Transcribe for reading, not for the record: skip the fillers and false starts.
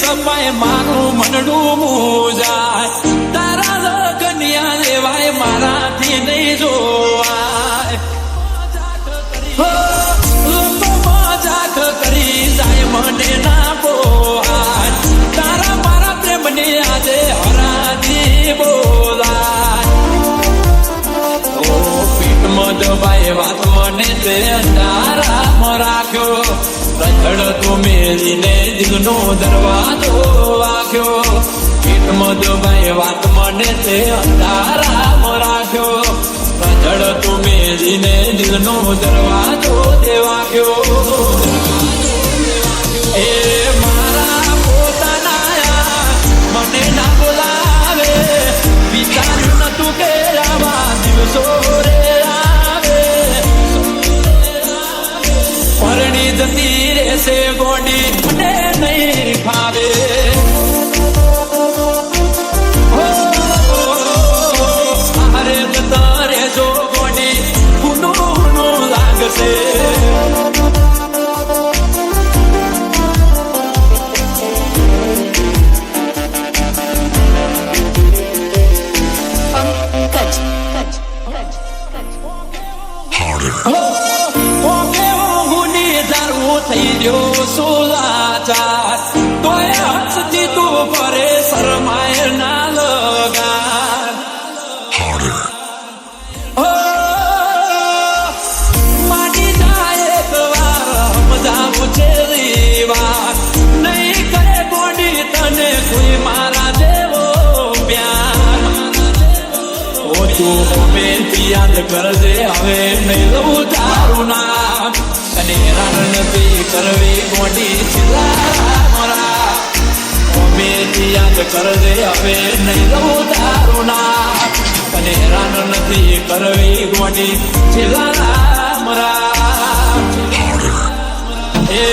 કપાય મારું મનડું મૂજાય તારા લગનિયા લેવાય મારાથી નહીં જોવાય લોકો મજાક કરી જાય મને ના પોહાય તારા મારા પ્રેમની આજે હરાજી બોલાય પીઠમાં દબાય વાત મને તે અંધારામાં રાખ્યો રખડ તો મેલીને દિલનો દરવાજો વાગ્યો પીઠમાં દબાય વાત મને તે અંધારામાં રાખ્યો રખડ તો મેલીને દિલનો દરવાજો તે વાગ્યો એ મારા પોતાના મને ના બોલાવે વિચાર્યું નતું કે આવા દિવસો રે આવે પરણી જતી રહેશે ગોડી મને નહીં ફાવે હારે જતા રહેજો ગોડી ઊનું લાગશે થઈ ગયો સોલાચાર તોય હસતી તું ફરે શરમાય ના લગાર માની જાય એક વાર સમજાવું છે વાર નહીં કરે ગોડી તને કોઈ મારા જેવો પ્યાર ઓછું બેનથી યાદ કરજે હવે નહીં લઉં તારું નામ અને રણ નથી કરવી ગોડી છેલ્લા મારા મેથી યાદ કરજે હવે નહીં લઉં તારું નામ અને રણ નથી કરવી ગોડી છેલ્લા મારા એ